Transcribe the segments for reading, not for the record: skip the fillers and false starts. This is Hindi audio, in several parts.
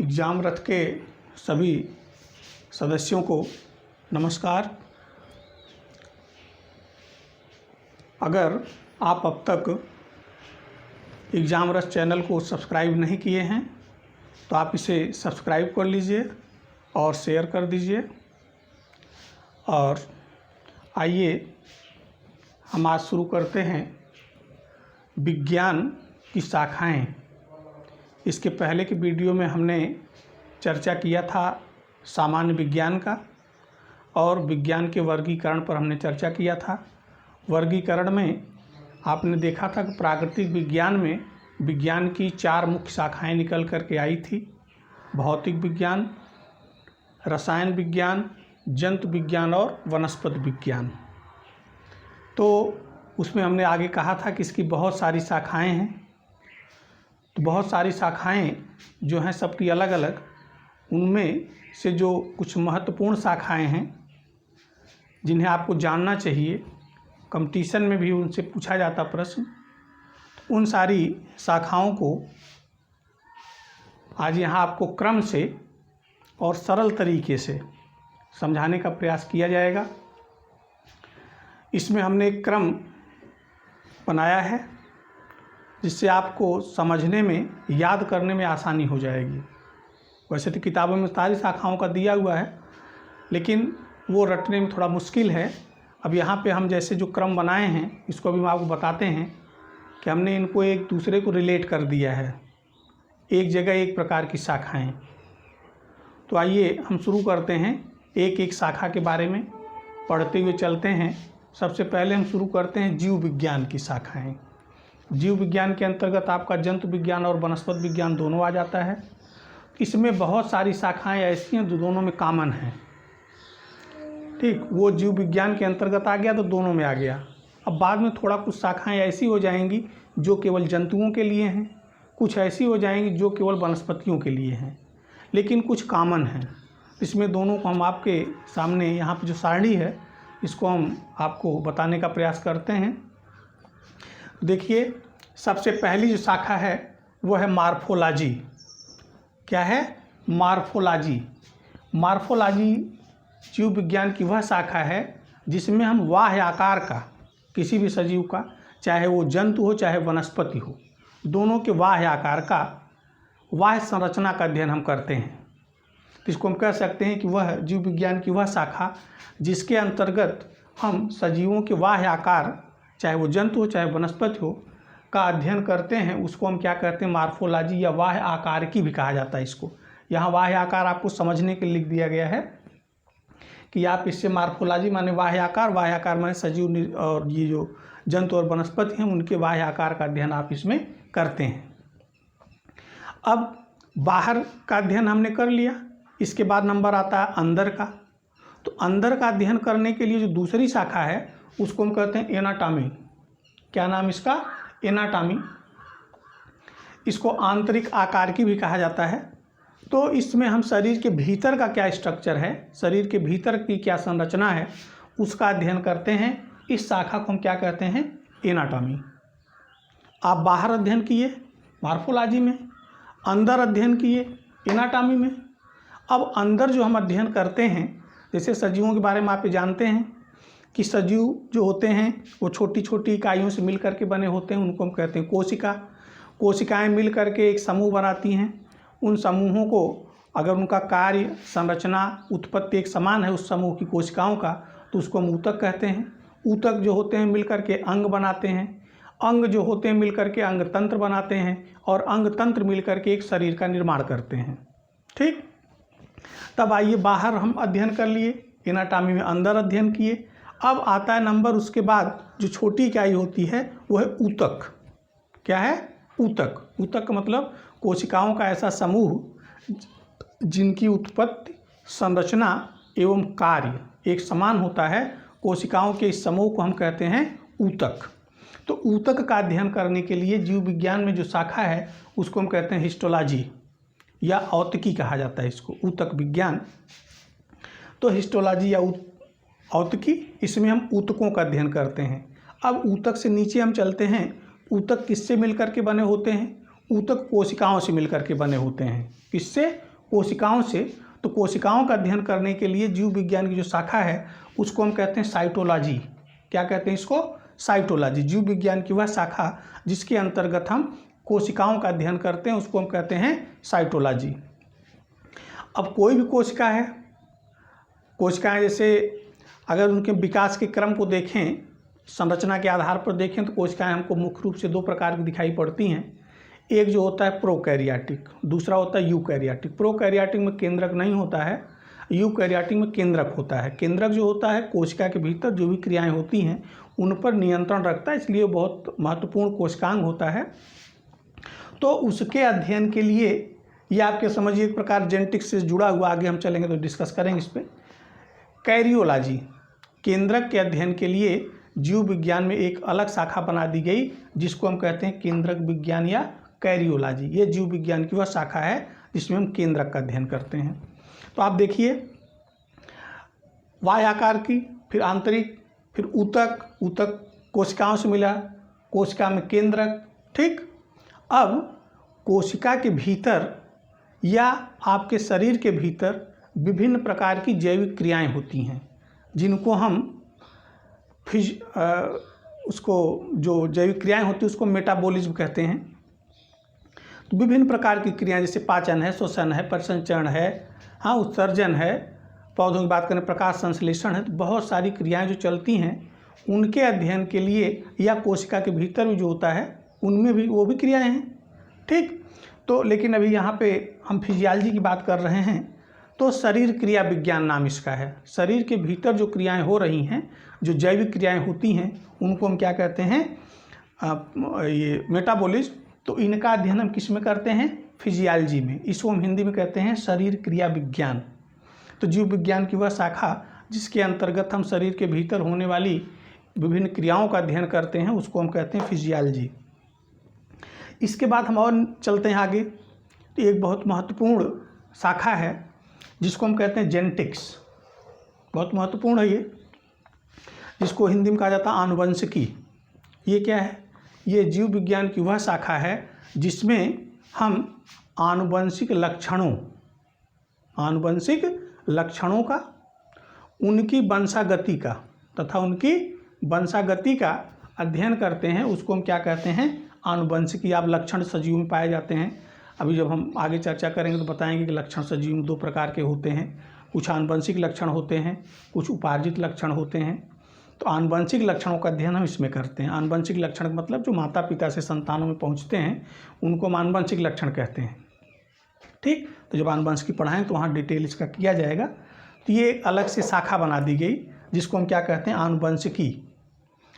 एग्जाम रथ के सभी सदस्यों को नमस्कार। अगर आप अब तक एग्जाम रथ चैनल को सब्सक्राइब नहीं किए हैं तो आप इसे सब्सक्राइब कर लीजिए और शेयर कर दीजिए। और आइए हम आज शुरू करते हैं विज्ञान की शाखाएं। इसके पहले की वीडियो में हमने चर्चा किया था सामान्य विज्ञान का और विज्ञान के वर्गीकरण पर हमने चर्चा किया था। वर्गीकरण में आपने देखा था कि प्राकृतिक विज्ञान में विज्ञान की 4 मुख्य शाखाएं निकल कर के आई थी: भौतिक विज्ञान, रसायन विज्ञान, जंतु विज्ञान और वनस्पति विज्ञान। तो उसमें हमने आगे कहा था कि इसकी बहुत सारी शाखाएं हैं। तो बहुत सारी शाखाएं जो हैं सबकी अलग अलग, उनमें से जो कुछ महत्वपूर्ण शाखाएं हैं जिन्हें आपको जानना चाहिए, कंपटीशन में भी उनसे पूछा जाता प्रश्न, तो उन सारी शाखाओं को आज यहाँ आपको क्रम से और सरल तरीके से समझाने का प्रयास किया जाएगा। इसमें हमने एक क्रम बनाया है जिससे आपको समझने में, याद करने में आसानी हो जाएगी। वैसे तो किताबों में सारी शाखाओं का दिया हुआ है, लेकिन वो रटने में थोड़ा मुश्किल है। अब यहाँ पे हम जैसे जो क्रम बनाए हैं, इसको भी हम आपको बताते हैं कि हमने इनको एक दूसरे को रिलेट कर दिया है, एक जगह एक प्रकार की शाखाएं। तो आइए हम शुरू करते हैं, एक एक शाखा के बारे में पढ़ते हुए चलते हैं। सबसे पहले हम शुरू करते हैं जीव विज्ञान की शाखाएं। जीव विज्ञान के अंतर्गत आपका जंतु विज्ञान और वनस्पति विज्ञान दोनों आ जाता है। इसमें बहुत सारी शाखाएं ऐसी हैं जो दोनों में कॉमन हैं। ठीक, वो जीव विज्ञान के अंतर्गत आ गया तो दोनों में आ गया। अब बाद में थोड़ा कुछ शाखाएं ऐसी हो जाएंगी जो केवल जंतुओं के लिए हैं, कुछ ऐसी हो जाएंगी जो केवल वनस्पतियों के लिए हैं, लेकिन कुछ कॉमन हैं। इसमें दोनों को हम आपके सामने यहाँ पर जो सारणी है, इसको हम आपको बताने का प्रयास करते हैं। देखिए, सबसे पहली जो शाखा है वो है मार्फोलॉजी। क्या है? मार्फोलॉजी। मार्फोलॉजी जीव विज्ञान की वह शाखा है जिसमें हम बाह्य आकार का, किसी भी सजीव का, चाहे वो जंतु हो चाहे वनस्पति हो, दोनों के बाह्य आकार का, बाह्य संरचना का अध्ययन हम करते हैं। तो इसको हम कह सकते हैं कि वह जीव विज्ञान की वह शाखा जिसके अंतर्गत हम सजीवों के बाह्य आकार, चाहे वो जंतु हो चाहे वनस्पति हो, का अध्ययन करते हैं। उसको हम क्या कहते हैं? मार्फोलॉजी या बाह्य आकार की भी कहा जाता है इसको। यहाँ बाह्य आकार आपको समझने के लिए लिख दिया गया है कि आप इससे मार्फोलॉजी माने बाह्य आकार माने सजीव और ये जो जंतु और वनस्पति हैं उनके बाह्य आकार का अध्ययन आप इसमें करते हैं। अब बाहर का अध्ययन हमने कर लिया, इसके बाद नंबर आता है अंदर का। तो अंदर का अध्ययन करने के लिए जो दूसरी शाखा है उसको हम कहते हैं एनाटॉमी। क्या नाम इसका? एनाटॉमी। इसको आंतरिक आकार की भी कहा जाता है। तो इसमें हम शरीर के भीतर का क्या स्ट्रक्चर है, शरीर के भीतर की क्या संरचना है, उसका अध्ययन करते हैं। इस शाखा को हम क्या कहते हैं? एनाटॉमी। आप बाहर अध्ययन किए मार्फोलॉजी में, अंदर अध्ययन किए एनाटॉमी में। अब अंदर जो हम अध्ययन करते हैं, जैसे सजीवों के बारे में आप जानते हैं कि सजीव जो होते हैं वो छोटी छोटी इकाइयों से मिल करके बने होते हैं, उनको हम कहते हैं कोशिका। कोशिकाएं मिल करके एक समूह बनाती हैं। उन समूहों को अगर उनका कार्य, संरचना, उत्पत्ति एक समान है उस समूह की कोशिकाओं का, तो उसको हम ऊतक कहते हैं। ऊतक जो होते हैं मिल करके अंग बनाते हैं। अंग जो होते हैं मिल करके अंग तंत्र बनाते हैं, और अंग तंत्र मिल करके एक शरीर का निर्माण करते हैं। ठीक, तब आइए बाहर हम अध्ययन कर लिए, एनाटॉमी में अंदर अध्ययन किए। अब आता है नंबर उसके बाद जो छोटी इकाई होती है वो है ऊतक। क्या है? ऊतक। ऊतक का मतलब कोशिकाओं का ऐसा समूह जिनकी उत्पत्ति, संरचना एवं कार्य एक समान होता है। कोशिकाओं के इस समूह को हम कहते हैं ऊतक। तो ऊतक का अध्ययन करने के लिए जीव विज्ञान में जो शाखा है उसको हम कहते हैं हिस्टोलॉजी या औतकी कहा जाता है इसको, ऊतक विज्ञान। तो हिस्टोलॉजी या औतकी, इसमें हम ऊतकों का अध्ययन करते हैं। अब ऊतक से नीचे हम चलते हैं। ऊतक किससे मिलकर के बने होते हैं? ऊतक कोशिकाओं से मिलकर के बने होते हैं। किससे? कोशिकाओं से, तो कोशिकाओं का अध्ययन करने के लिए जीव विज्ञान की जो शाखा है उसको हम कहते हैं साइटोलॉजी। क्या कहते हैं इसको? साइटोलॉजी। जीव विज्ञान की वह शाखा जिसके अंतर्गत हम कोशिकाओं का अध्ययन करते हैं उसको हम कहते हैं साइटोलॉजी। अब कोई भी कोशिका है, कोशिकाएं जैसे अगर उनके विकास के क्रम को देखें, संरचना के आधार पर देखें, तो कोशिकाएं हमको मुख्य रूप से दो प्रकार की दिखाई पड़ती हैं। एक जो होता है प्रोकैरियोटिक, दूसरा होता है यूकैरियोटिक। प्रोकैरियोटिक में केंद्रक नहीं होता है, यूकैरियोटिक में केंद्रक होता है। केंद्रक जो होता है कोशिका के भीतर जो भी क्रियाएं होती हैं उन पर नियंत्रण रखता है, इसलिए बहुत महत्वपूर्ण कोशिकांग होता है। तो उसके अध्ययन के लिए ये आपके समझिए एक प्रकार जेनेटिक्स से जुड़ा हुआ, आगे हम चलेंगे तो डिस्कस करेंगे इस पर। कैरियोलॉजी, केंद्रक के अध्ययन के लिए जीव विज्ञान में एक अलग शाखा बना दी गई जिसको हम कहते हैं केंद्रक विज्ञान या कैरियोलॉजी। ये जीव विज्ञान की वह शाखा है जिसमें हम केंद्रक का अध्ययन करते हैं। तो आप देखिए वाय आकार की, फिर आंतरिक, फिर ऊतक, ऊतक कोशिकाओं से मिला, कोशिका में केंद्रक। ठीक, अब कोशिका के भीतर या आपके शरीर के भीतर विभिन्न प्रकार की जैविक क्रियाएं होती हैं जिनको हम उसको जो जैविक क्रियाएं होती हैं उसको मेटाबॉलिज्म कहते हैं। तो विभिन्न प्रकार की क्रियाएं जैसे पाचन है, श्वसन है, परिसंचरण है, हाँ उत्सर्जन है, पौधों की बात करें प्रकाश संश्लेषण है, तो बहुत सारी क्रियाएं जो चलती हैं उनके अध्ययन के लिए या कोशिका के भीतर भी जो होता है उनमें भी वो भी क्रियाएं हैं। ठीक, तो लेकिन अभी यहाँ पे हम फिजियोलॉजी की बात कर रहे हैं, तो शरीर क्रिया विज्ञान नाम इसका है। शरीर के भीतर जो क्रियाएं हो रही हैं, जो जैविक क्रियाएं होती हैं उनको हम क्या कहते हैं? ये मेटाबॉलिज्म। तो इनका अध्ययन हम किस में करते हैं? फिजियोलॉजी में। इसको हम हिंदी में कहते हैं शरीर क्रिया विज्ञान। तो जीव विज्ञान की वह शाखा जिसके अंतर्गत हम शरीर के भीतर होने वाली विभिन्न क्रियाओं का अध्ययन करते हैं उसको हम कहते हैं फिजियोलॉजी। इसके बाद हम और चलते हैं आगे, तो एक बहुत महत्वपूर्ण शाखा है जिसको हम कहते हैं जेनेटिक्स। बहुत महत्वपूर्ण है ये, जिसको हिंदी में कहा जाता है आनुवंशिकी। ये क्या है? ये जीव विज्ञान की वह शाखा है जिसमें हम आनुवंशिक लक्षणों का, उनकी वंशागति का तथा उनकी वंशागति का अध्ययन करते हैं। उसको हम क्या कहते हैं? आनुवंशिकी। आप लक्षण सजीव में पाए जाते हैं, अभी जब हम आगे चर्चा करेंगे तो बताएंगे कि लक्षण सजीव में दो प्रकार के होते हैं। कुछ आनुवंशिक लक्षण होते हैं, कुछ उपार्जित लक्षण होते हैं। तो आनुवंशिक लक्षणों का अध्ययन हम इसमें करते हैं। आनुवंशिक लक्षण का मतलब जो माता पिता से संतानों में पहुंचते हैं उनको हम आनुवंशिक लक्षण कहते हैं। ठीक, तो जब आनुवंशिकी पढ़ाएं तो वहाँ डिटेल इसका किया जाएगा। तो ये एक अलग से शाखा बना दी गई जिसको हम क्या कहते हैं? आनुवंशिकी।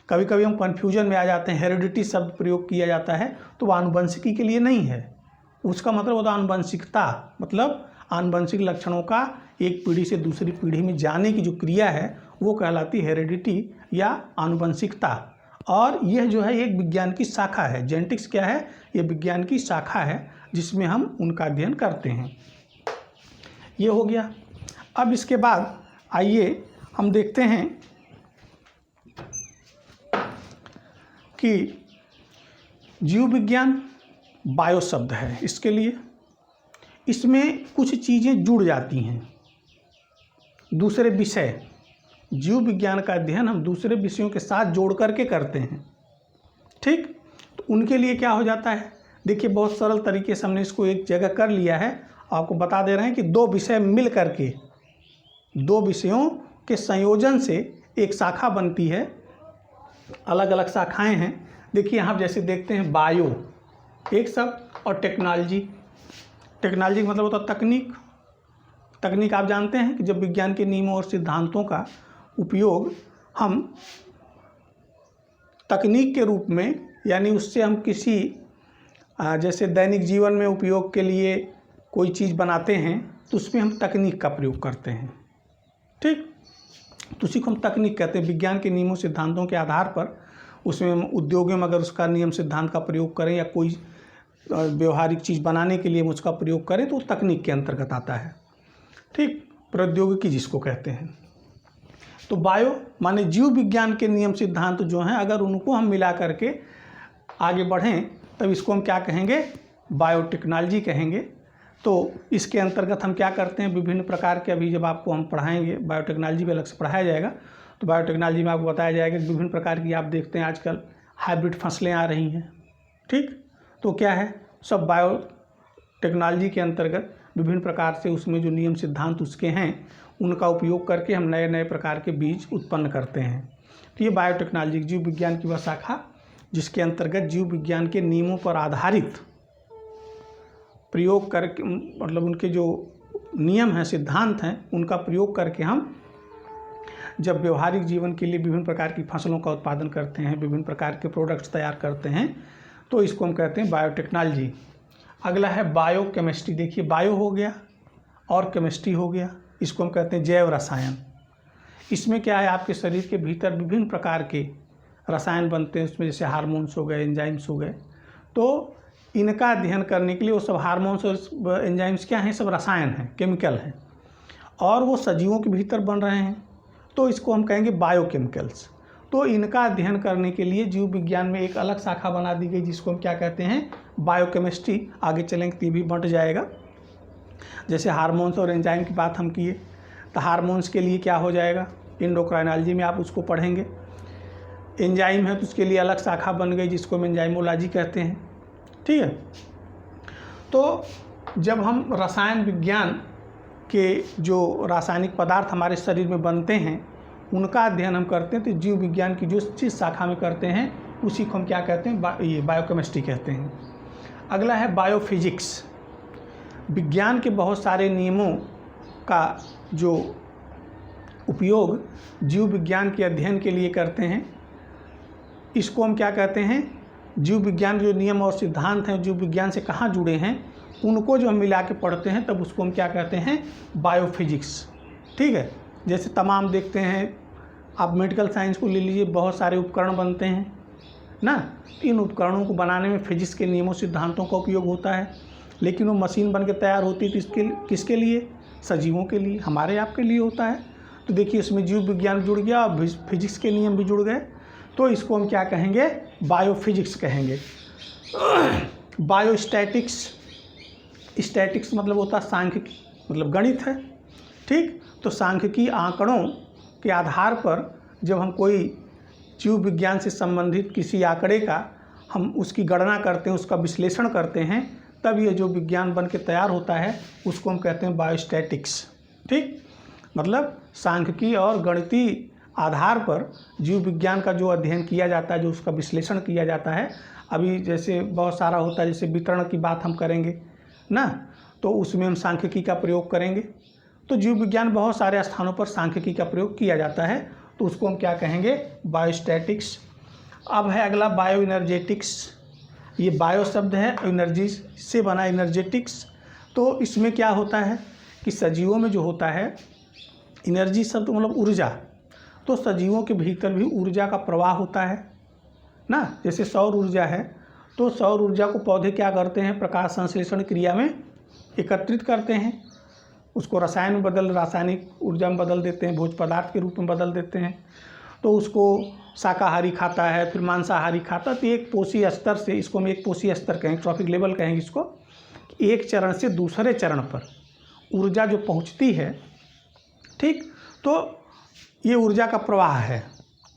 कभी कभी हम कन्फ्यूजन में आ जाते हैं, हेरिडिटी शब्द प्रयोग किया जाता है तो वो आनुवंशिकी के लिए नहीं है, उसका मतलब होता है आनुवंशिकता। मतलब आनुवंशिक लक्षणों का एक पीढ़ी से दूसरी पीढ़ी में जाने की जो क्रिया है वो कहलाती है हेरिडिटी या आनुवंशिकता। और यह जो है एक विज्ञान की शाखा है। जेनेटिक्स क्या है? ये विज्ञान की शाखा है जिसमें हम उनका अध्ययन करते हैं। ये हो गया। अब इसके बाद आइए हम देखते हैं कि जीव विज्ञान बायो शब्द है इसके लिए, इसमें कुछ चीज़ें जुड़ जाती हैं, दूसरे विषय। जीव विज्ञान का अध्ययन हम दूसरे विषयों के साथ जोड़ करके करते हैं। ठीक, तो उनके लिए क्या हो जाता है? देखिए बहुत सरल तरीके से हमने इसको एक जगह कर लिया है, आपको बता दे रहे हैं कि दो विषय मिल करके, दो विषयों के संयोजन से एक शाखा बनती है। अलग अलग शाखाएं हैं। देखिए यहाँ जैसे देखते हैं बायो एक शब्द और टेक्नोलॉजी। टेक्नोलॉजी का मतलब होता है तकनीक। तकनीक आप जानते हैं कि जब विज्ञान के नियमों और सिद्धांतों का उपयोग हम तकनीक के रूप में, यानी उससे हम किसी जैसे दैनिक जीवन में उपयोग के लिए कोई चीज़ बनाते हैं तो उसमें हम तकनीक का प्रयोग करते हैं। ठीक, तो उसी को हम तकनीक कहते हैं। विज्ञान के नियमों सिद्धांतों के आधार पर उसमें हम उद्योगों में अगर उसका नियम सिद्धांत का प्रयोग करें या कोई व्यवहारिक चीज़ बनाने के लिए हम उसका प्रयोग करें तो तकनीक के अंतर्गत आता है। ठीक, प्रौद्योगिकी जिसको कहते हैं। तो बायो माने जीव विज्ञान के नियम सिद्धांत जो हैं अगर उनको हम मिला करके आगे बढ़ें तब इसको हम क्या कहेंगे? बायोटेक्नोलॉजी कहेंगे। तो इसके अंतर्गत हम क्या करते हैं, विभिन्न प्रकार के, अभी जब आपको हम पढ़ाएंगे, बायोटेक्नोलॉजी में अलग से पढ़ाया जाएगा, तो बायोटेक्नोलॉजी में आपको बताया जाएगा कि विभिन्न प्रकार की, आप देखते हैं आजकल हाइब्रिड फसलें आ रही हैं, ठीक, तो क्या है, सब बायोटेक्नोलॉजी के अंतर्गत विभिन्न प्रकार से उसमें जो नियम सिद्धांत उसके हैं उनका उपयोग करके हम नए नए प्रकार के बीज उत्पन्न करते हैं। तो ये बायोटेक्नोलॉजी जीव विज्ञान की वह शाखा जिसके अंतर्गत जीव विज्ञान के नियमों पर आधारित प्रयोग करके, मतलब उनके जो नियम हैं, सिद्धांत हैं, उनका प्रयोग करके हम जब व्यवहारिक जीवन के लिए विभिन्न प्रकार की फसलों का उत्पादन करते हैं, विभिन्न प्रकार के प्रोडक्ट्स तैयार करते हैं, तो इसको हम कहते हैं बायोटेक्नोलॉजी। अगला है बायोकेमिस्ट्री। देखिए, बायो हो गया और केमिस्ट्री हो गया, इसको हम कहते हैं जैव रसायन। इसमें क्या है, आपके शरीर के भीतर विभिन्न प्रकार के रसायन बनते हैं, उसमें जैसे हार्मोन्स हो गए, एंजाइम्स हो गए, तो इनका अध्ययन करने के लिए वो सब हार्मोन्स और एंजाइम्स क्या हैं, सब रसायन हैं, केमिकल हैं, और वो सजीवों के भीतर बन रहे हैं, तो इसको हम कहेंगे बायोकेमिकल्स। तो इनका अध्ययन करने के लिए जीव विज्ञान में एक अलग शाखा बना दी गई जिसको हम क्या कहते हैं, बायोकेमिस्ट्री। आगे चलेंगे तो भी बढ़ जाएगा। जैसे हार्मोन्स और एंजाइम की बात हम किए, तो हार्मोन्स के लिए क्या हो जाएगा, एंडोक्राइनोलॉजी में आप उसको पढ़ेंगे। एंजाइम है तो उसके लिए अलग शाखा बन गई जिसको हम एंजाइमोलॉजी कहते हैं, ठीक है। तो जब हम रसायन विज्ञान के जो रासायनिक पदार्थ हमारे शरीर में बनते हैं उनका अध्ययन हम करते हैं, तो जीव विज्ञान की जो जिस शाखा में करते हैं उसी को हम क्या कहते हैं, ये बायोकेमिस्ट्री कहते हैं। अगला है बायोफिजिक्स। विज्ञान के बहुत सारे नियमों का जो उपयोग जीव विज्ञान के अध्ययन के लिए करते हैं, इसको हम क्या कहते हैं, जीव विज्ञान जो नियम और सिद्धांत हैं जीव विज्ञान से कहाँ जुड़े हैं उनको जो हम मिला के पढ़ते हैं, तब उसको हम क्या कहते हैं, बायोफिजिक्स, ठीक है। जैसे तमाम देखते हैं आप मेडिकल साइंस को ले लीजिए, बहुत सारे उपकरण बनते हैं ना, इन उपकरणों को बनाने में फिजिक्स के नियमों सिद्धांतों का उपयोग होता है, लेकिन वो मशीन बन के तैयार होती है तो किसके लिए, सजीवों के लिए, हमारे आपके लिए होता है। तो देखिए इसमें जीव विज्ञान जुड़ गया और फिजिक्स के नियम भी जुड़ गए, तो इसको हम क्या कहेंगे, बायोफिजिक्स कहेंगे। बायोस्टैटिक्स, स्टैटिक्स मतलब होता है सांख्यिकी, मतलब गणित है, ठीक। तो सांख्यिकी आंकड़ों के आधार पर जब हम कोई जीव विज्ञान से संबंधित किसी आंकड़े का हम उसकी गणना करते हैं, उसका विश्लेषण करते हैं, तब ये जो विज्ञान बन के तैयार होता है उसको हम कहते हैं बायोस्टैटिक्स, ठीक। मतलब सांख्यिकी और गणितीय आधार पर जीव विज्ञान का जो अध्ययन किया जाता है, जो उसका विश्लेषण किया जाता है, अभी जैसे बहुत सारा होता है, जैसे वितरण की बात हम करेंगे ना, तो उसमें हम सांख्यिकी का प्रयोग करेंगे। तो जीव विज्ञान बहुत सारे स्थानों पर सांख्यिकी का प्रयोग किया जाता है, तो उसको हम क्या कहेंगे, बायोस्टैटिक्स। अब है अगला बायो एनर्जेटिक्स। ये बायो शब्द है, एनर्जी से बना एनर्जेटिक्स। तो इसमें क्या होता है कि सजीवों में जो होता है, एनर्जी शब्द मतलब ऊर्जा, तो सजीवों के भीतर भी ऊर्जा का प्रवाह होता है ना। जैसे सौर ऊर्जा है, तो सौर ऊर्जा को पौधे क्या करते हैं, प्रकाश संश्लेषण क्रिया में एकत्रित करते हैं, उसको रासायनिक ऊर्जा में बदल देते हैं, भोज्य पदार्थ के रूप में बदल देते हैं। तो उसको शाकाहारी खाता है, फिर मांसाहारी खाता है। तो एक पोषी स्तर से, इसको हम एक पोषी स्तर कहेंगे, ट्रॉफिक लेवल कहेंगे इसको, एक चरण से दूसरे चरण पर ऊर्जा जो पहुंचती है, ठीक। तो ये ऊर्जा का प्रवाह है,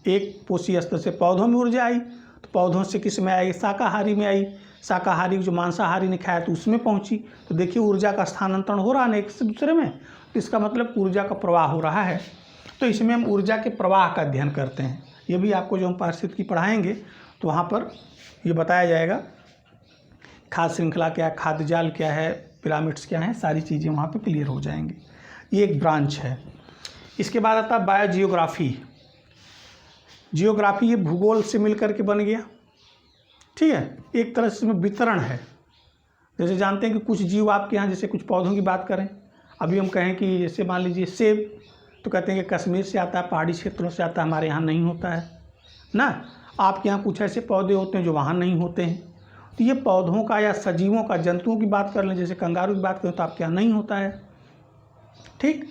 एक पोषी स्तर से पौधों में ऊर्जा आई, तो पौधों से किस में आई, शाकाहारी में आई, शाकाहारी जो मांसाहारी ने खाया तो उसमें पहुंची। तो देखिए ऊर्जा का स्थानांतरण हो रहा है एक से दूसरे में, तो इसका मतलब ऊर्जा का प्रवाह हो रहा है। तो इसमें हम ऊर्जा के प्रवाह का अध्ययन करते हैं। ये भी आपको जो हम पारिस्थितिकी पढ़ाएंगे तो वहाँ पर ये बताया जाएगा, खाद्य श्रृंखला क्या है, खाद्य जाल क्या है, पिरामिड्स क्या हैं, सारी चीज़ें वहाँ पर क्लियर हो जाएंगी। ये एक ब्रांच है। इसके बाद आता है बायोजियोग्राफी। जियोग्राफी ये भूगोल से मिल कर के बन गया, ठीक है। एक तरह से इसमें वितरण है। जैसे जानते हैं कि कुछ जीव आपके यहाँ, जैसे कुछ पौधों की बात करें, अभी हम कहें कि जैसे मान लीजिए सेब, तो कहते हैं कि कश्मीर से आता है, पहाड़ी क्षेत्रों से आता है, हमारे यहाँ नहीं होता है ना। आपके यहाँ कुछ ऐसे पौधे होते हैं जो वहाँ नहीं होते हैं। तो ये पौधों का या सजीवों का, जंतुओं की बात कर लें, जैसे कंगारू की बात करें तो आपके यहाँ नहीं होता है, ठीक।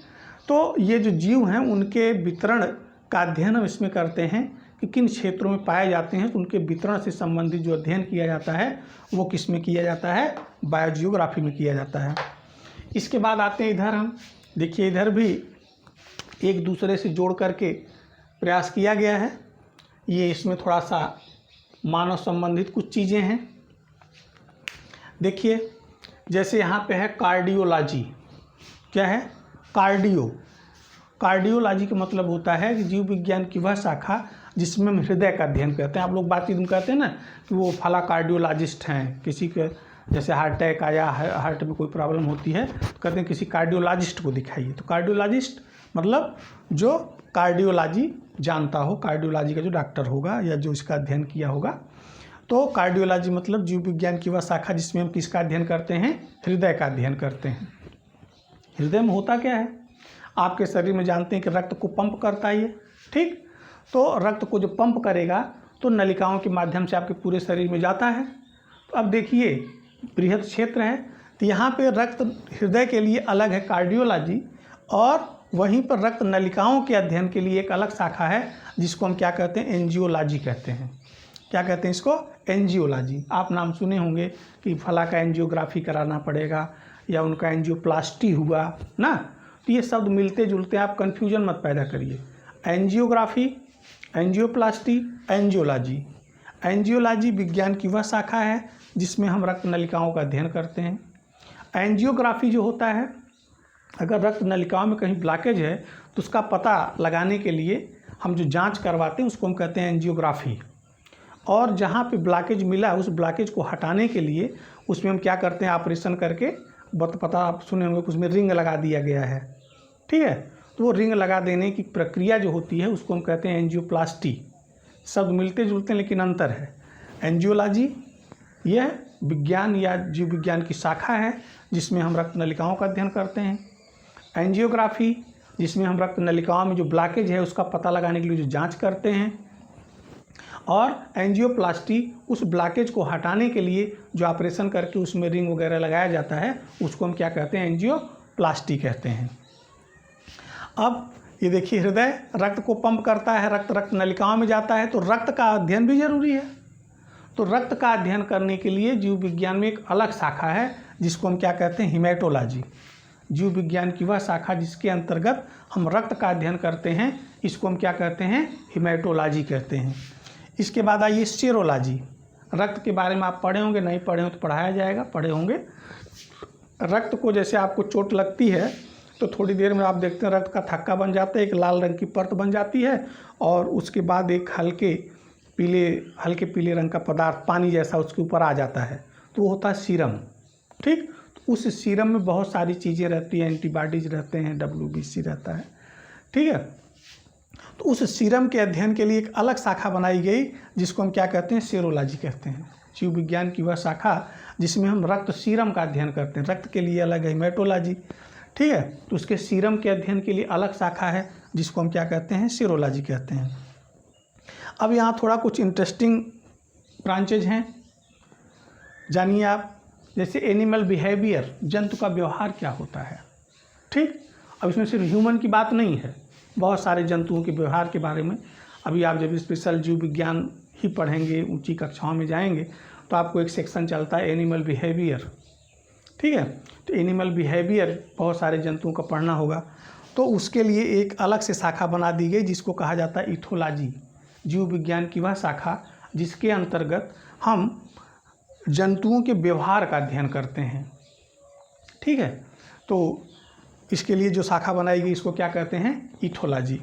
तो ये जो जीव हैं उनके वितरण का अध्ययन हम इसमें करते हैं कि किन क्षेत्रों में पाए जाते हैं, तो उनके वितरण से संबंधित जो अध्ययन किया जाता है वो किस में किया जाता है, बायोजियोग्राफी में किया जाता है। इसके बाद आते हैं इधर हम, देखिए इधर भी एक दूसरे से जोड़ करके प्रयास किया गया है। ये इसमें थोड़ा सा मानव संबंधित कुछ चीज़ें हैं। देखिए जैसे यहाँ पे है कार्डियोलॉजी। क्या है? कार्डियोलॉजी का मतलब होता है कि जीव विज्ञान की वह शाखा जिसमें हम हृदय का अध्ययन करते हैं। आप लोग बात कहते हैं ना कि वो फला कार्डियोलॉजिस्ट हैं, किसी के जैसे हार्ट अटैक आया, हार्ट में कोई प्रॉब्लम होती है तो कहते हैं किसी कार्डियोलॉजिस्ट को दिखाइए। तो कार्डियोलॉजिस्ट मतलब जो कार्डियोलॉजी जानता हो, कार्डियोलॉजी का जो डॉक्टर होगा या जो इसका अध्ययन किया होगा। तो कार्डियोलॉजी मतलब जीव विज्ञान की वह शाखा जिसमें हम किसका अध्ययन करते हैं? हृदय का अध्ययन करते हैं। हृदय में होता क्या है? आपके शरीर में जानते हैं कि रक्त को पंप करता है ये, ठीक? तो रक्त को जो पंप करेगा तो नलिकाओं के माध्यम से आपके पूरे शरीर में जाता है। तो अब देखिए बृहद क्षेत्र है, तो यहाँ पे रक्त हृदय के लिए अलग है कार्डियोलॉजी, और वहीं पर रक्त नलिकाओं के अध्ययन के लिए एक अलग शाखा है जिसको हम क्या कहते हैं? एंजियोलॉजी कहते हैं। क्या कहते हैं इसको? एंजियोलॉजी। आप नाम सुने होंगे कि फला का एंजियोग्राफी कराना पड़ेगा या उनका एंजियोप्लास्टी हुआ ना, तो ये शब्द मिलते जुलते हैं, आप कन्फ्यूजन मत पैदा करिए। Angiography, angioplasty, angiology. एंजियोलॉजी विज्ञान की वह शाखा है जिसमें हम रक्त नलिकाओं का अध्ययन करते हैं। एंजियोग्राफी जो होता है, अगर रक्त नलिकाओं में कहीं ब्लॉकेज है तो उसका पता लगाने के लिए हम जो जांच करवाते हैं उसको हम कहते हैं एंजियोग्राफी। और जहाँ पे ब्लॉकेज मिला उस ब्लॉकेज को हटाने के लिए उसमें हम क्या करते हैं? ऑपरेशन करके पता आप सुने होंगे कि उसमें रिंग लगा दिया गया है, ठीक है? तो वो रिंग लगा देने की प्रक्रिया जो होती है उसको हम कहते हैं एंजियोप्लास्टी। शब्द मिलते जुलते हैं लेकिन अंतर है। एंजियोलॉजी यह विज्ञान या जीव विज्ञान की शाखा है जिसमें हम रक्त नलिकाओं का अध्ययन करते हैं। एंजियोग्राफी जिसमें हम रक्त नलिकाओं में जो ब्लॉकेज है उसका पता लगाने के लिए जो जांच करते हैं। और एंजियोप्लास्टी उस ब्लॉकेज को हटाने के लिए जो ऑपरेशन करके उसमें रिंग वगैरह लगाया जाता है उसको हम क्या कहते हैं? एंजियोप्लास्टी कहते हैं। अब ये देखिए हृदय रक्त को पंप करता है, रक्त नलिकाओं में जाता है, तो रक्त का अध्ययन भी जरूरी है। तो रक्त का अध्ययन करने के लिए जीव विज्ञान में एक अलग शाखा है जिसको हम क्या कहते हैं? हीमेटोलॉजी। जीव विज्ञान की वह शाखा जिसके अंतर्गत हम रक्त का अध्ययन करते हैं इसको हम क्या कहते हैं? हीमेटोलॉजी कहते हैं। इसके बाद आइए सेरोलॉजी। रक्त के बारे में आप पढ़े होंगे, नहीं पढ़े हो तो पढ़ाया जाएगा, पढ़े होंगे। रक्त को जैसे आपको चोट लगती है तो थोड़ी देर में आप देखते हैं रक्त का थक्का बन जाता है, एक लाल रंग की परत बन जाती है और उसके बाद एक हल्के पीले रंग का पदार्थ पानी जैसा उसके ऊपर आ जाता है, तो वो होता है सीरम, ठीक? तो उस सीरम में बहुत सारी चीज़ें रहती हैं, एंटीबॉडीज रहते हैं, WBC रहता है, ठीक है? तो उस सीरम के अध्ययन के लिए एक अलग शाखा बनाई गई जिसको हम क्या कहते हैं? सेरोलॉजी कहते हैं। जीव विज्ञान की वह शाखा जिसमें हम रक्त सीरम का अध्ययन करते हैं। रक्त के लिए अलग है हीमेटोलॉजी, ठीक है? तो उसके सीरम के अध्ययन के लिए अलग शाखा है जिसको हम क्या कहते हैं? सेरोलॉजी कहते हैं। अब यहाँ थोड़ा कुछ इंटरेस्टिंग ब्रांचेज हैं, जानिए आप। जैसे एनिमल बिहेवियर, जंतु का व्यवहार क्या होता है, ठीक? अब इसमें सिर्फ ह्यूमन की बात नहीं है, बहुत सारे जंतुओं के व्यवहार के बारे में अभी आप जब स्पेशल जीव विज्ञान ही पढ़ेंगे, ऊंची कक्षाओं में जाएंगे तो आपको एक सेक्शन चलता है एनिमल बिहेवियर, ठीक है? तो एनिमल बिहेवियर बहुत सारे जंतुओं का पढ़ना होगा, तो उसके लिए एक अलग से शाखा बना दी गई जिसको कहा जाता है इथोलॉजी। जीव विज्ञान की वह शाखा जिसके अंतर्गत हम जंतुओं के व्यवहार का अध्ययन करते हैं, ठीक है? तो इसके लिए जो शाखा बनाई गई इसको क्या कहते हैं? इथोलॉजी।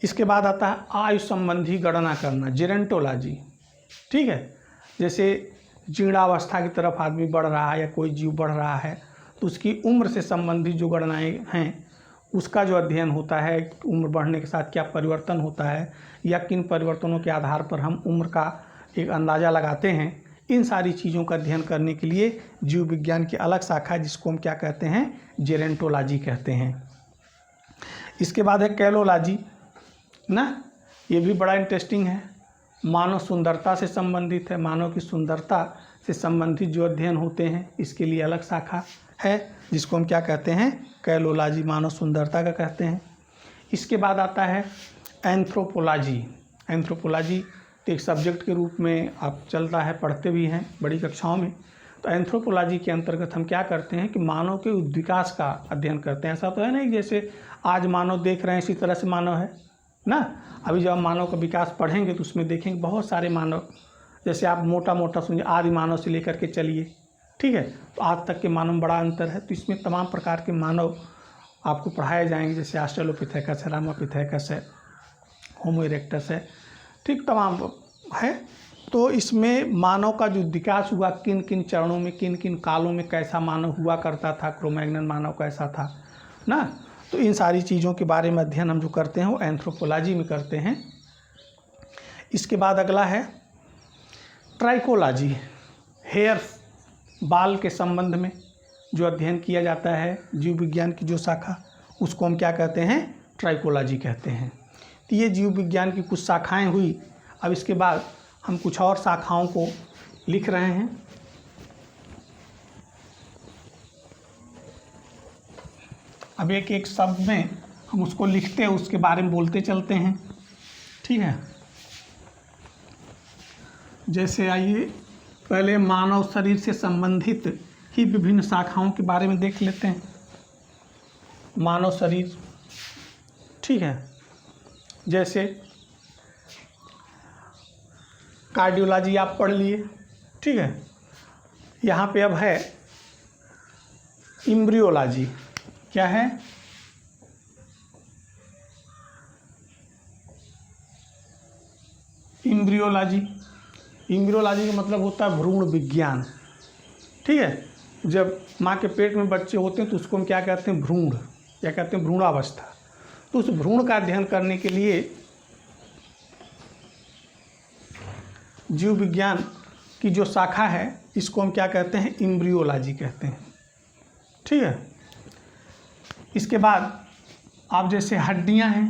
इसके बाद आता है आयु संबंधी गणना करना, जेरेंटोलॉजी, ठीक है? जैसे जीर्णावस्था की तरफ आदमी बढ़ रहा है या कोई जीव बढ़ रहा है तो उसकी उम्र से संबंधित जो गणनाएं हैं उसका जो अध्ययन होता है, उम्र बढ़ने के साथ क्या परिवर्तन होता है या किन परिवर्तनों के आधार पर हम उम्र का एक अंदाज़ा लगाते हैं, इन सारी चीज़ों का अध्ययन करने के लिए जीव विज्ञान की अलग शाखा है जिसको हम क्या कहते हैं? जेरेंटोलॉजी कहते हैं। इसके बाद है कैलोलॉजी ना, ये भी बड़ा इंटरेस्टिंग है, मानव सुंदरता से संबंधित है। मानव की सुंदरता से संबंधित जो अध्ययन होते हैं इसके लिए अलग शाखा है जिसको हम क्या कहते हैं? कैलोलॉजी, मानव सुंदरता का कहते हैं। इसके बाद आता है एंथ्रोपोलॉजी। एंथ्रोपोलॉजी तो एक सब्जेक्ट के रूप में आप चलता है, पढ़ते भी हैं बड़ी कक्षाओं में। तो एंथ्रोपोलॉजी के अंतर्गत हम क्या करते हैं कि मानव के विकास का अध्ययन करते हैं। ऐसा तो है नहीं जैसे आज मानव देख रहे हैं इसी तरह से मानव है ना। अभी जब हम मानव का विकास पढ़ेंगे तो उसमें देखेंगे बहुत सारे मानव, जैसे आप मोटा मोटा समझिए आदि मानव से लेकर के चलिए, ठीक है, तो आज तक के मानव में बड़ा अंतर है। तो इसमें तमाम प्रकार के मानव आपको पढ़ाए जाएंगे, जैसे ऑस्ट्रेलोपिथेकस है, रामापिथेकस है, होमो इरेक्टस है, ठीक, तमाम है। तो इसमें मानव का जो विकास हुआ किन किन चरणों में, किन किन कालों में कैसा मानव हुआ करता था, क्रोमैग्नन मानव कैसा था ना, तो इन सारी चीज़ों के बारे में अध्ययन हम जो करते हैं वो एंथ्रोपोलॉजी में करते हैं। इसके बाद अगला है ट्राइकोलॉजी, हेयर बाल के संबंध में जो अध्ययन किया जाता है, जीव विज्ञान की जो शाखा, उसको हम क्या कहते हैं, ट्राइकोलॉजी कहते हैं। तो ये जीव विज्ञान की कुछ शाखाएं हुई। अब इसके बाद हम कुछ और शाखाओं को लिख रहे हैं। अब एक एक शब्द में हम उसको लिखते हैं, उसके बारे में बोलते चलते हैं, ठीक है। जैसे आइए पहले मानव शरीर से संबंधित ही विभिन्न शाखाओं के बारे में देख लेते हैं। मानव शरीर, ठीक है, जैसे कार्डियोलॉजी आप पढ़ लिए, ठीक है। यहाँ पे अब है एम्ब्रियोलॉजी। क्या है, एम्ब्रियोलॉजी। एम्ब्रियोलॉजी का मतलब होता है भ्रूण विज्ञान, ठीक है। जब माँ के पेट में बच्चे होते हैं तो उसको हम क्या कहते हैं, भ्रूण, क्या कहते हैं, भ्रूणावस्था। तो उस भ्रूण का अध्ययन करने के लिए जीव विज्ञान की जो शाखा है इसको हम क्या कहते हैं, एम्ब्रियोलॉजी कहते हैं, ठीक है। इसके बाद आप जैसे हड्डियां हैं,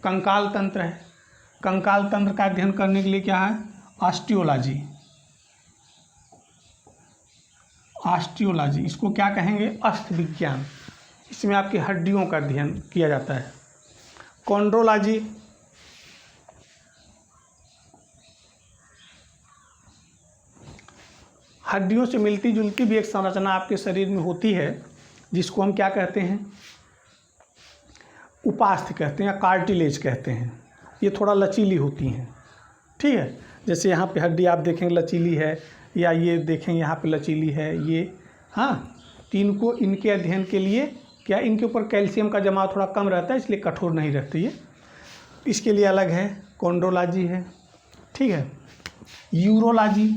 कंकाल तंत्र है, कंकाल तंत्र का अध्ययन करने के लिए क्या है, ऑस्टियोलॉजी। ऑस्टियोलॉजी इसको क्या कहेंगे, अस्थि विज्ञान। इसमें आपकी हड्डियों का अध्ययन किया जाता है। कॉन्ड्रोलॉजी, हड्डियों से मिलती जुलती भी एक संरचना आपके शरीर में होती है जिसको हम क्या कहते हैं, उपास्थि कहते हैं या कार्टिलेज कहते हैं। ये थोड़ा लचीली होती हैं, ठीक है। जैसे यहाँ पे हड्डी आप देखेंगे लचीली है, या ये देखेंगे यहाँ पे लचीली है, ये, हाँ। तो इनको, इनके अध्ययन के लिए क्या, इनके ऊपर कैल्शियम का जमाव थोड़ा कम रहता है इसलिए कठोर नहीं रहती है, इसके लिए अलग है कॉन्ड्रोलॉजी है, ठीक है। यूरोलॉजी,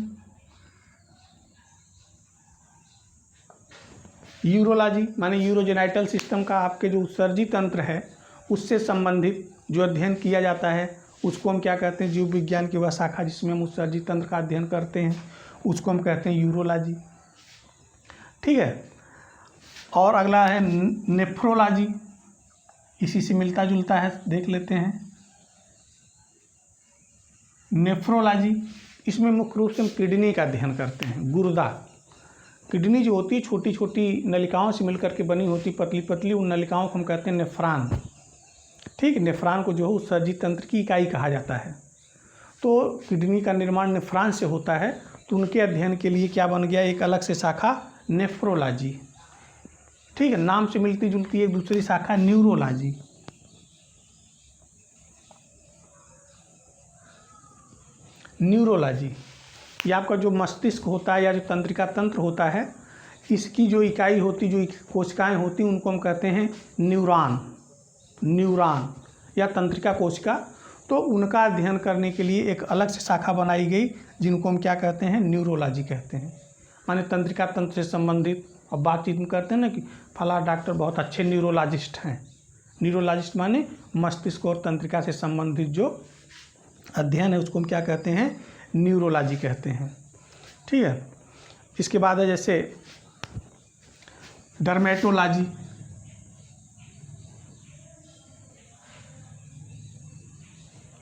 यूरोलॉजी माने यूरोजेनाइटल सिस्टम का आपके जो उत्सर्जी तंत्र है उससे संबंधित जो अध्ययन किया जाता है उसको हम क्या कहते हैं, जीव विज्ञान की वह शाखा जिसमें हम उत्सर्जी तंत्र का अध्ययन करते हैं उसको हम कहते हैं यूरोलॉजी, ठीक है। और अगला है नेफ्रोलॉजी, इसी से मिलता जुलता है, देख लेते हैं। नेफ्रोलॉजी, इसमें मुख्य रूप से हम किडनी का अध्ययन करते हैं, गुर्दा। किडनी जो होती है छोटी छोटी नलिकाओं से मिलकर के बनी होती, पतली पतली, उन नलिकाओं को हम कहते हैं नेफ्रॉन, ठीक है। नेफ्रॉन को जो है उत्सर्जी तंत्र की इकाई कहा जाता है। तो किडनी का निर्माण नेफ्रॉन से होता है, तो उनके अध्ययन के लिए क्या बन गया, एक अलग से शाखा नेफ्रोलॉजी, ठीक है। नाम से मिलती जुलती एक दूसरी शाखा न्यूरोलॉजी। न्यूरोलॉजी ये आपका जो मस्तिष्क होता है या जो तंत्रिका तंत्र होता है, इसकी जो इकाई होती, जो कोशिकाएं होती, उनको हम कहते हैं न्यूरॉन, न्यूरॉन या तंत्रिका कोशिका। तो उनका अध्ययन करने के लिए एक अलग से शाखा बनाई गई जिनको हम क्या कहते हैं, न्यूरोलॉजी कहते हैं। माने तंत्रिका तंत्र से संबंधित, और बातचीत में करते हैं ना कि फला डॉक्टर बहुत अच्छे न्यूरोलॉजिस्ट हैं। न्यूरोलॉजिस्ट माने मस्तिष्क और तंत्रिका से संबंधित जो अध्ययन है उसको हम क्या कहते हैं, न्यूरोलॉजी कहते हैं, ठीक है। इसके बाद है जैसे डर्मेटोलॉजी,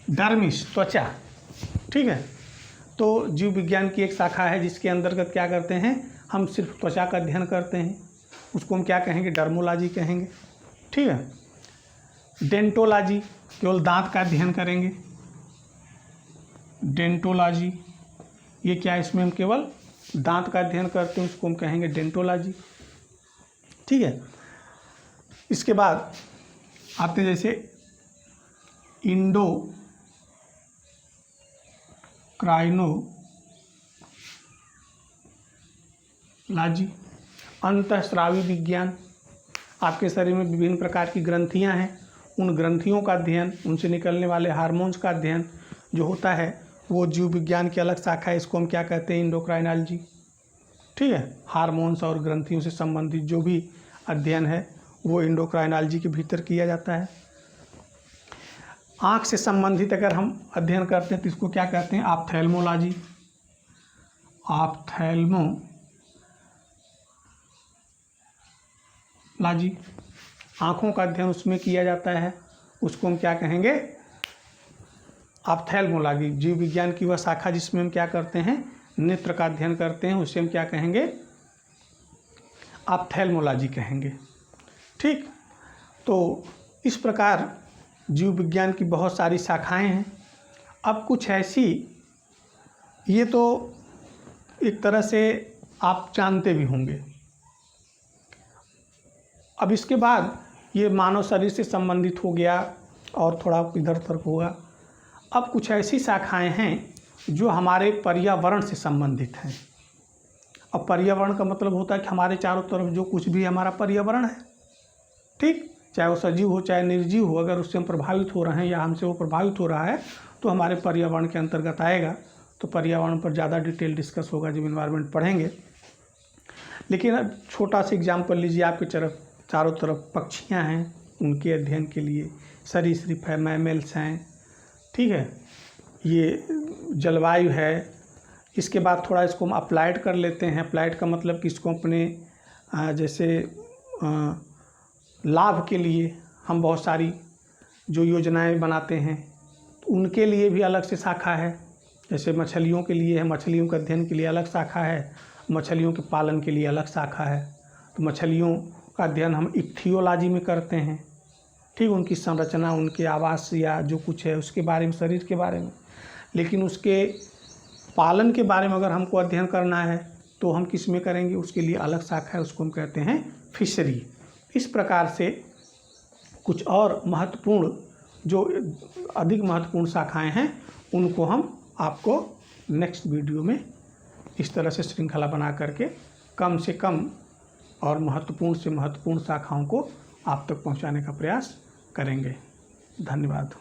डर्मिस त्वचा, ठीक है। तो जीव विज्ञान की एक शाखा है जिसके अंतर्गत क्या करते हैं, हम सिर्फ त्वचा का अध्ययन करते हैं, उसको हम क्या कहेंगे, डर्मोलॉजी कहेंगे, ठीक है। डेंटोलॉजी केवल दांत का अध्ययन करेंगे, डेंटोलॉजी ये क्या है, इसमें हम केवल दांत का अध्ययन करते हैं उसको हम कहेंगे डेंटोलॉजी। ठीक है। इसके बाद आते जैसे एंडोक्राइनोलॉजी, अंतःस्रावी विज्ञान। आपके शरीर में विभिन्न प्रकार की ग्रंथियां हैं, उन ग्रंथियों का अध्ययन, उनसे निकलने वाले हार्मोन्स का अध्ययन जो होता है वो जीव विज्ञान की अलग शाखा है, इसको हम क्या कहते हैं, एंडोक्राइनोलॉजी। ठीक है। हार्मोन्स और ग्रंथियों से संबंधित जो भी अध्ययन है वो एंडोक्राइनोलॉजी के भीतर किया जाता है। आँख से संबंधित अगर हम अध्ययन करते हैं तो इसको क्या कहते हैं, ऑप्थेल्मोलॉजी। ऑप्थेल्मोलॉजी, आँखों का अध्ययन उसमें किया जाता है, उसको हम क्या कहेंगे, ऑप्थेल्मोलॉजी। जीव विज्ञान की वह शाखा जिसमें हम क्या करते हैं, नेत्र का अध्ययन करते हैं, उसे हम क्या कहेंगे, ऑप्थेल्मोलॉजी कहेंगे। ठीक। तो इस प्रकार जीव विज्ञान की बहुत सारी शाखाएं हैं। अब कुछ ऐसी, ये तो एक तरह से आप जानते भी होंगे। अब इसके बाद ये मानव शरीर से संबंधित हो गया और थोड़ा इधर उधर होगा। अब कुछ ऐसी शाखाएं हैं जो हमारे पर्यावरण से संबंधित हैं। अब पर्यावरण का मतलब होता है कि हमारे चारों तरफ जो कुछ भी हमारा पर्यावरण है, ठीक, चाहे वो सजीव हो चाहे निर्जीव हो, अगर उससे हम प्रभावित हो रहे हैं या हमसे वो प्रभावित हो रहा है तो हमारे पर्यावरण के अंतर्गत आएगा। तो पर्यावरण पर ज़्यादा डिटेल डिस्कस होगा जब एनवायरनमेंट पढ़ेंगे। लेकिन अब छोटा सा एग्जाम्पल लीजिए, आपके चारों तरफ पक्षियाँ हैं, उनके अध्ययन के लिए सरीसृप है, मैमल्स हैं, ठीक है, ये जलवायु है। इसके बाद थोड़ा इसको हम अप्लाइड कर लेते हैं। अप्लाइड का मतलब कि इसको अपने जैसे लाभ के लिए हम बहुत सारी जो योजनाएं बनाते हैं, तो उनके लिए भी अलग से शाखा है। जैसे मछलियों के लिए है, मछलियों के अध्ययन के लिए अलग शाखा है, मछलियों के पालन के लिए अलग शाखा है। तो मछलियों का अध्ययन हम इक्थियोलॉजी में करते हैं। ठीक, उनकी संरचना, उनके आवास या जो कुछ है उसके बारे में, शरीर के बारे में। लेकिन उसके पालन के बारे में अगर हमको अध्ययन करना है तो हम किस में करेंगे, उसके लिए अलग शाखा है, उसको हम कहते हैं फिशरी। इस प्रकार से कुछ और महत्वपूर्ण, जो अधिक महत्वपूर्ण शाखाएं हैं, उनको हम आपको नेक्स्ट वीडियो में इस तरह से श्रृंखला बना करके कम से कम और महत्वपूर्ण से महत्वपूर्ण शाखाओं को आप तक पहुंचाने का प्रयास करेंगे। धन्यवाद।